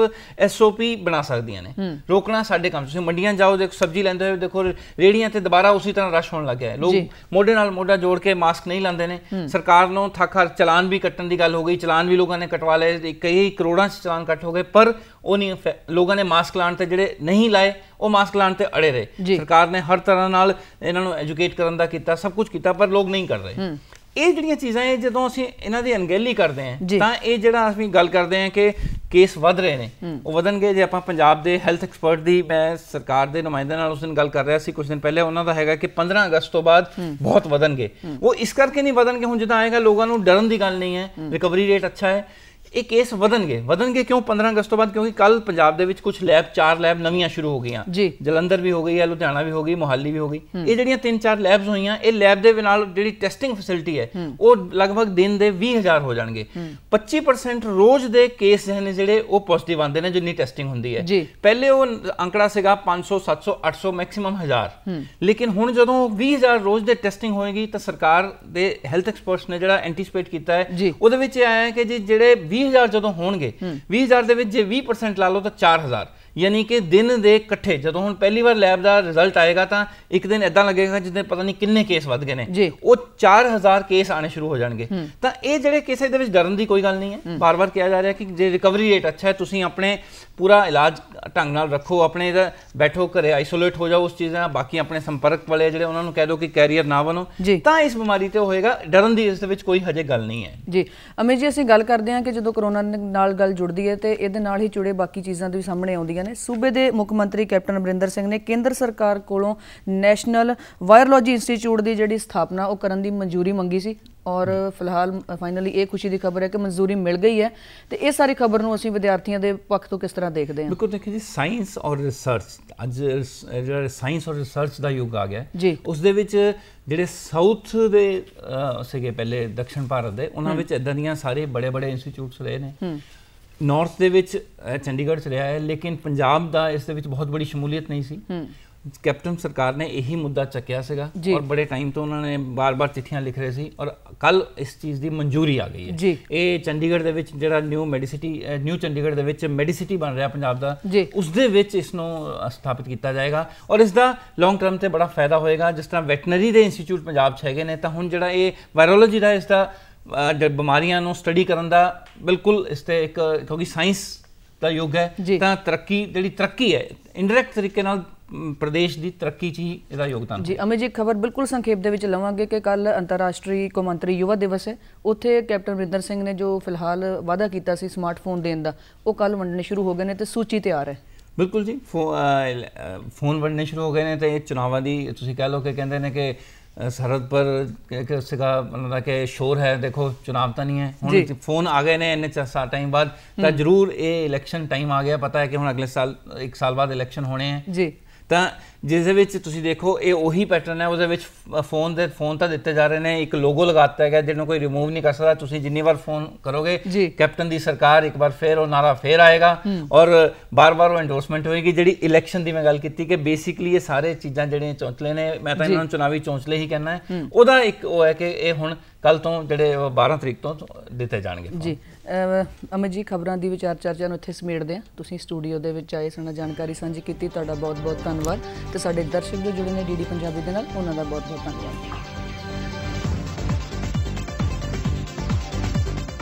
SOP ਬਣਾ ਸਕਦੀਆਂ ਨੇ, ਰੋਕਣਾ ਸਾਡੇ ਕੰਮ। ਤੁਸੀਂ ਮੰਡੀਆਂ ਜਾਓ, ਦੇਖੋ ਸਬਜ਼ੀ ਲੈਂਦੇ ਹੋਏ ਦੇਖੋ ਰੇਹੜੀਆਂ ਤੇ ਦੁਬਾਰਾ ਉਸੇ ਤਰ੍ਹਾਂ ਰਸ਼ ਹੋਣ ਲੱਗ ਗਿਆ ਹੈ, ਲੋਕ ਮੋਢੇ ਨਾਲ ਮੋਢਾ ਜੋੜ ਕੇ ਮਾਸਕ ਨਹੀਂ ਲਾਉਂਦੇ ਨੇ। ਸਰਕਾਰ ਨੂੰ ਥੱਕ ਚਲਾਨ ਵੀ ਕੱਟਣ ਦੀ ਗੱਲ ਹੋ ਗਈ, ਚਲਾਨ ਵੀ ਲੋਕਾਂ ਨੇ ਕਟਵਾ ਲਏ, ਕਈ ਕਰੋੜਾਂ 'ਚ ਚਲਾਨ ਕੱਟ ਹੋ ਗਏ, ਪਰ ਉਹ ਨਹੀਂ ਲੋਕਾਂ ਨੇ ਮਾਸਕ ਲਾਉਣ ਤੇ ਜਿਹੜੇ ਨਹੀਂ ਲਾਏ ਉਹ ਮਾਸਕ ਲਾਉਣ ਤੇ ਅੜੇ ਰਹੇ। ਸਰਕਾਰ ਨੇ ਹਰ ਤਰ੍ਹਾਂ ਨਾਲ ਇਹਨਾਂ ਨੂੰ ਐਜੂਕੇਟ ਕਰਨ ਦਾ ਕੀਤਾ, ਸਭ ਕੁਝ ਕੀਤਾ, ਪਰ ਲੋਕ ਨਹੀਂ ਕਰ ਰਹੇ। ਇਹ ਜਿਹੜੀਆਂ ਚੀਜ਼ਾਂ ਇਹ ਜਦੋਂ ਅਸੀਂ ਇਹਨਾਂ ਦੀ ਅਣਗਹਿਲੀ ਕਰਦੇ ਹਾਂ ਤਾਂ ਇਹ ਜਿਹੜਾ ਅਸੀਂ ਗੱਲ ਕਰਦੇ ਹਾਂ ਕਿ ਕੇਸ ਵੱਧ ਰਹੇ ਨੇ, ਉਹ ਵਧਣਗੇ। ਜੇ ਆਪਾਂ ਪੰਜਾਬ ਦੇ ਹੈਲਥ ਐਕਸਪਰਟ ਦੀ ਮੈਂ ਸਰਕਾਰ ਦੇ ਨੁਮਾਇੰਦੇ ਨਾਲ ਉਸ ਦਿਨ ਗੱਲ ਕਰ ਰਿਹਾ ਸੀ ਕੁਝ ਦਿਨ ਪਹਿਲੇ, ਉਹਨਾਂ ਦਾ ਹੈਗਾ ਕਿ 15 ਅਗਸਤ ਤੋਂ ਬਾਅਦ ਬਹੁਤ ਵਧਣਗੇ। ਉਹ ਇਸ ਕਰਕੇ ਨਹੀਂ ਵਧਣਗੇ, ਹੁਣ ਜਿੱਦਾਂ ਆਏਗਾ ਲੋਕਾਂ ਨੂੰ ਡਰਨ ਦੀ ਗੱਲ ਨਹੀਂ ਹੈ, ਰਿਕਵਰੀ ਰੇਟ ਅੱਛਾ ਹੈ, ਇਹ ਕੇਸ ਵਧਣਗੇ ਕਿਉਂ 15 ਅਗਸਤ ਤੋਂ ਬਾਅਦ? ਕਿਉਂਕਿ ਕੱਲ ਪੰਜਾਬ ਦੇ ਵਿੱਚ ਕੁਝ ਲੈਬ 4 ਲੈਬ ਨਵੀਆਂ ਸ਼ੁਰੂ ਹੋ ਗਈਆਂ, ਜਲੰਧਰ ਵੀ ਹੋ ਗਈ ਹੈ, ਲੁਧਿਆਣਾ ਵੀ ਹੋ ਗਈ, ਮੋਹਾਲੀ ਵੀ ਹੋ ਗਈ। ਇਹ ਜਿਹੜੀਆਂ 3-4 ਲੈਬਸ ਹੋਈਆਂ, ਇਹ ਲੈਬ ਦੇ ਨਾਲ ਜਿਹੜੀ ਟੈਸਟਿੰਗ ਫੈਸਿਲਿਟੀ ਹੈ ਉਹ ਲਗਭਗ ਦਿਨ ਦੇ 20,000 ਹੋ ਜਾਣਗੇ। 25% ਰੋਜ਼ ਦੇ ਕੇਸ ਨੇ ਜਿਹੜੇ ਉਹ ਪੋਜ਼ਿਟਿਵ ਆਉਂਦੇ ਨੇ ਜਿੰਨੀ ਟੈਸਟਿੰਗ ਹੁੰਦੀ ਹੈ। ਪਹਿਲੇ ਉਹ ਅੰਕੜਾ ਸੀਗਾ 500, 700, 800 ਮੈਕਸਿਮਮ 1000, ਲੇਕਿਨ ਹੁਣ ਜਦੋਂ 20,000 ਰੋਜ਼ ਦੇ ਟੈਸਟਿੰਗ ਹੋਏਗੀ ਤਾਂ ਸਰਕਾਰ ਦੇ ਹੈਲਥ ਐਕਸਪਰਟਸ ਨੇ ਜਿਹੜਾ ਐਂਟੀਸਪੇਟ ਕੀਤਾ ਹੈ ਉਹਦੇ ਵਿੱਚ ਇਹ ਆਇਆ ਕਿ ਜਿਹੜੇ 20,000 ਜਦੋਂ ਹੋਣਗੇ, 20,000 ਦੇ ਵਿੱਚ ਜੇ 20% ਲਾ ਲਓ ਤਾਂ 4,000, ਯਾਨੀ ਕਿ ਦਿਨ ਦੇ ਇਕੱਠੇ ਜਦੋਂ ਹੁਣ ਪਹਿਲੀ ਵਾਰ ਲੈਬ ਦਾ ਰਿਜ਼ਲਟ ਆਏਗਾ ਤਾਂ ਇੱਕ ਦਿਨ ਇਦਾਂ ਲੱਗੇਗਾ ਜਿੱਦਾਂ ਪਤਾ ਨਹੀਂ ਕਿੰਨੇ ਕੇਸ ਵੱਧ ਗਏ ਨੇ, ਉਹ 4,000 ਕੇਸ ਆਣੇ ਸ਼ੁਰੂ ਹੋ ਜਾਣਗੇ। ਤਾਂ ਇਹ ਜਿਹੜੇ ਕੇਸ ਦੇ ਵਿੱਚ ਡਰਨ ਦੀ ਕੋਈ ਗੱਲ ਨਹੀਂ ਹੈ। ਬਾਰ-ਬਾਰ ਕਿਹਾ ਜਾ ਰਿਹਾ ਕਿ ਜੇ ਰਿਕਵਰੀ ਰੇਟ ਅੱਛਾ ਹੈ, ਤੁਸੀਂ ਆਪਣੇ ਪੂਰਾ ਇਲਾਜ ਢੰਗ ਨਾਲ ਰੱਖੋ, ਆਪਣੇ ਬੈਠੋ ਘਰੇ ਆਈਸੋਲੇਟ ਹੋ ਜਾਓ ਉਸ ਚੀਜ਼ਾਂ, ਬਾਕੀ ਆਪਣੇ ਸੰਪਰਕ ਵਾਲੇ ਜਿਹੜੇ ਉਹਨਾਂ ਨੂੰ ਕਹਿ ਦਿਓ ਕਿ ਕੈਰੀਅਰ ਨਾ ਬਣੋ, ਤਾਂ ਇਸ ਬਿਮਾਰੀ ਤੇ ਹੋਏਗਾ। ਡਰਨ ਦੀ ਇਸ ਦੇ ਵਿੱਚ ਕੋਈ ਹਜੇ ਗੱਲ ਨਹੀਂ ਹੈ। ਜੀ ਅਮਿਤ ਜੀ, ਅਸੀਂ ਗੱਲ ਕਰਦੇ ਹਾਂ ਕਿ ਜਦੋਂ ਕਰੋਨਾ ਨਾਲ ਗੱਲ ਜੁੜਦੀ ਹੈ ਤੇ ਇਹਦੇ ਨਾਲ ਹੀ ਜੁੜੇ ਬਾਕੀ ਚੀਜ਼ਾਂ ਵੀ ਸਾਹਮਣੇ ਆਉਂਦੀਆਂ ਨੇ। ਸੂਬੇ ਦੇ ਮੁੱਖ ਮੰਤਰੀ ਕੈਪਟਨ ਅਮਰਿੰਦਰ ਸਿੰਘ ਨੇ ਕੇਂਦਰ ਸਰਕਾਰ ਕੋਲੋਂ ਨੈਸ਼ਨਲ ਵਾਇਰੋਲੋਜੀ ਇੰਸਟੀਚਿਊਟ ਦੀ ਜਿਹੜੀ ਸਥਾਪਨਾ ਉਹ ਕਰਨ ਦੀ ਮਨਜ਼ੂਰੀ ਮੰਗੀ ਸੀ ਔਰ ਫਿਲਹਾਲ ਫਾਈਨਲੀ ਇਹ ਖੁਸ਼ੀ ਦੀ ਖਬਰ ਹੈ ਕਿ ਮਨਜ਼ੂਰੀ ਮਿਲ ਗਈ ਹੈ। ਤੇ ਇਹ ਸਾਰੀ ਖਬਰ ਨੂੰ ਅਸੀਂ ਵਿਦਿਆਰਥੀਆਂ ਦੇ ਪੱਖ ਤੋਂ ਕਿਸ ਤਰ੍ਹਾਂ ਦੇਖਦੇ ਹਾਂ? ਬਿਲਕੁਲ ਦੇਖਿਓ ਜੀ, ਸਾਇੰਸ ਔਰ ਰਿਸਰਚ, ਅੱਜ ਜਿਹੜਾ ਸਾਇੰਸ ਔਰ ਰਿਸਰਚ ਦਾ ਯੁੱਗ ਆ ਗਿਆ ਜੀ, ਉਸ ਦੇ ਵਿੱਚ ਜਿਹੜੇ ਸਾਊਥ ਦੇ ਸੀਗੇ ਪਹਿਲੇ ਦੱਖਣ ਭਾਰਤ ਦੇ, ਉਹਨਾਂ ਵਿੱਚ ਇਦਾਂ ਦੀਆਂ ਸਾਰੇ ਬੜੇ ਇੰਸਟੀਚਿਊਟਸ ਰਹੇ ਨੇ। ਨਾਰਥ ਦੇ ਵਿੱਚ ਚੰਡੀਗੜ੍ਹ 'ਚ ਰਿਹਾ ਹੈ, ਲੇਕਿਨ ਪੰਜਾਬ ਦਾ ਇਸ ਦੇ ਵਿੱਚ ਬਹੁਤ ਬੜੀ ਸ਼ਮੂਲੀਅਤ ਨਹੀਂ ਸੀ। ਕੈਪਟਨ ਸਰਕਾਰ ਨੇ ਇਹੀ ਮੁੱਦਾ ਚੱਕਿਆ ਸੀਗਾ ਔਰ ਬੜੇ ਟਾਈਮ ਤੋਂ ਉਹਨਾਂ ਨੇ ਬਾਰ-ਬਾਰ ਚਿੱਠੀਆਂ ਲਿਖ ਰਹੇ ਸੀ ਔਰ ਕੱਲ ਇਸ ਚੀਜ਼ ਦੀ ਮਨਜ਼ੂਰੀ ਆ ਗਈ ਹੈ। ਇਹ ਚੰਡੀਗੜ੍ਹ ਦੇ ਵਿੱਚ ਜਿਹੜਾ ਨਿਊ ਚੰਡੀਗੜ੍ਹ ਦੇ ਵਿੱਚ ਮੈਡੀਸਿਟੀ ਬਣ ਰਿਹਾ ਪੰਜਾਬ ਦਾ, ਉਸ ਦੇ ਵਿੱਚ ਇਸ ਨੂੰ ਸਥਾਪਿਤ ਕੀਤਾ ਜਾਏਗਾ ਔਰ ਇਸ ਦਾ ਲੌਂਗ ਟਰਮ ਤੇ ਬੜਾ ਫਾਇਦਾ ਹੋਏਗਾ। ਜਿਸ ਤਰ੍ਹਾਂ ਵੈਟਨਰੀ ਦੇ ਇੰਸਟੀਚਿਊਟ ਪੰਜਾਬ 'ਚ ਹੈਗੇ ਨੇ, ਤਾਂ ਹੁਣ ਜਿਹੜਾ ਇਹ ਵਾਇਰੋਲੋਜੀ ਦਾ ਇਸ ਦਾ ਬਿਮਾਰੀਆਂ ਨੂੰ ਸਟੱਡੀ ਕਰਨ ਦਾ ਬਿਲਕੁਲ ਇਸ ਤੇ ਇੱਕ, ਕਿਉਂਕਿ ਸਾਇੰਸ ਦਾ ਯੁੱਗ ਹੈ ਤਾਂ ਜਿਹੜੀ ਤਰੱਕੀ ਹੈ ਇਨਡਾਇਰੈਕਟ ਤਰੀਕੇ ਨਾਲ ਪ੍ਰਦੇਸ਼ ਦੀ ਤਰੱਕੀ 'ਚ ਹੀ ਇਹਦਾ ਯੋਗਦਾਨ। ਜੀ ਅਮਿਤ ਜੀ, ਖਬਰ ਬਿਲਕੁਲ ਸੰਖੇਪ ਦੇ ਵਿੱਚ ਲਵਾਂਗੇ ਕਿ ਕੱਲ ਅੰਤਰਰਾਸ਼ਟਰੀ ਕੌਮਾਂਤਰੀ ਯੁਵਾ ਦਿਵਸ ਹੈ। ਉੱਥੇ ਕੈਪਟਨ ਅਮਰਿੰਦਰ ਸਿੰਘ ਨੇ ਜੋ ਫਿਲਹਾਲ ਵਾਅਦਾ ਕੀਤਾ ਸੀ ਸਮਾਰਟਫੋਨ ਦੇਣ ਦਾ, ਉਹ ਕੱਲ ਵੰਡਣੇ ਸ਼ੁਰੂ ਹੋ ਗਏ ਨੇ ਤੇ ਸੂਚੀ ਤਿਆਰ ਹੈ। ਬਿਲਕੁਲ ਜੀ, ਫੋਨ ਵੰਡਣੇ ਸ਼ੁਰੂ ਹੋ ਗਏ ਨੇ ਤੇ ਚੁਣਾਵਾਂ ਦੀ ਤੁਸੀਂ ਕਹਿ ਲਓ ਕਿ ਕਹਿੰਦੇ ਨੇ ਕਿ ਸਰਹੱਦ ਪਰ ਸੀਗਾ ਉਹਨਾਂ ਦਾ ਕਿ ਸ਼ੋਰ ਹੈ, ਦੇਖੋ ਚੁਣਾਵ ਤਾਂ ਨਹੀਂ ਹੈ, ਹੁਣ ਫੋਨ ਆ ਗਏ ਨੇ ਇੰਨੇ ਟਾਈਮ ਬਾਅਦ, ਤਾਂ ਜ਼ਰੂਰ ਇਹ ਇਲੈਕਸ਼ਨ ਟਾਈਮ ਆ ਗਿਆ। ਪਤਾ ਹੈ ਕਿ ਹੁਣ ਅਗਲੇ ਸਾਲ 1 ਸਾਲ ਬਾਅਦ ਇਲੈਕਸ਼ਨ ਹੋਣੇ ਹੈ ਤਾਂ ਜਿਸ ਦੇ ਵਿੱਚ ਤੁਸੀਂ ਦੇਖੋ ਇਹ ਉਹੀ ਪੈਟਰਨ ਹੈ, ਉਹਦੇ ਵਿੱਚ ਫੋਨ ਤਾਂ ਦਿੱਤੇ ਜਾ ਰਹੇ ਨੇ, ਇੱਕ ਲੋਗੋ ਲਗਾਤਾ ਹੈਗਾ ਜਿਹਨੂੰ ਕੋਈ ਰਿਮੂਵ ਨਹੀਂ ਕਰ ਸਕਦਾ। ਤੁਸੀਂ ਜਿੰਨੀ ਵਾਰ ਫੋਨ ਕਰੋਗੇ ਕੈਪਟਨ ਦੀ ਸਰਕਾਰ, ਇੱਕ ਵਾਰ ਫਿਰ ਉਹ ਨਾਰਾ ਫਿਰ ਆਏਗਾ ਔਰ ਬਾਰ-ਬਾਰ ਉਹ ਐਂਡੋਰਸਮੈਂਟ ਹੋਏਗੀ। ਜਿਹੜੀ ਇਲੈਕਸ਼ਨ ਦੀ ਮੈਂ ਗੱਲ ਕੀਤੀ ਕਿ ਬੇਸਿਕਲੀ ਇਹ ਸਾਰੇ ਚੀਜ਼ਾਂ ਜਿਹੜੀਆਂ ਚੌਂਚਲੇ ਨੇ, ਮੈਂ ਤਾਂ ਇਹਨਾਂ ਨੂੰ ਚੁਣਾਵੀ ਚੌਂਚਲੇ ਹੀ ਕਹਿਣਾ ਹੈ, ਉਹਦਾ ਇੱਕ ਉਹ ਹੈ ਕਿ ਇਹ ਹੁਣ ਕੱਲ ਤੋਂ ਜਿਹੜੇ 12 ਤਰੀਕ ਤੋਂ ਦਿੱਤੇ ਜਾਣਗੇ ਜੀ। ਅਮਿਤ ਜੀ, ਖਬਰਾਂ ਦੀ ਵਿਚਾਰ ਚਰਚਾ ਨੂੰ ਇੱਥੇ ਸਮੇਟਦੇ ਹਾਂ। ਤੁਸੀਂ ਸਟੂਡੀਓ ਦੇ ਵਿੱਚ ਆਏ, ਸਾਨੂੰ ਜਾਣਕਾਰੀ ਸਾਂਝੀ ਕੀਤੀ, ਤੁਹਾਡਾ ਬਹੁਤ ਬਹੁਤ ਧੰਨਵਾਦ। ਤੇ ਸਾਡੇ ਦਰਸ਼ਕ ਜੋ ਜੁੜੇ ਨੇ ਡੀਡੀ ਪੰਜਾਬੀ ਦੇ ਨਾਲ, ਉਹਨਾਂ ਦਾ ਬਹੁਤ ਬਹੁਤ ਧੰਨਵਾਦ।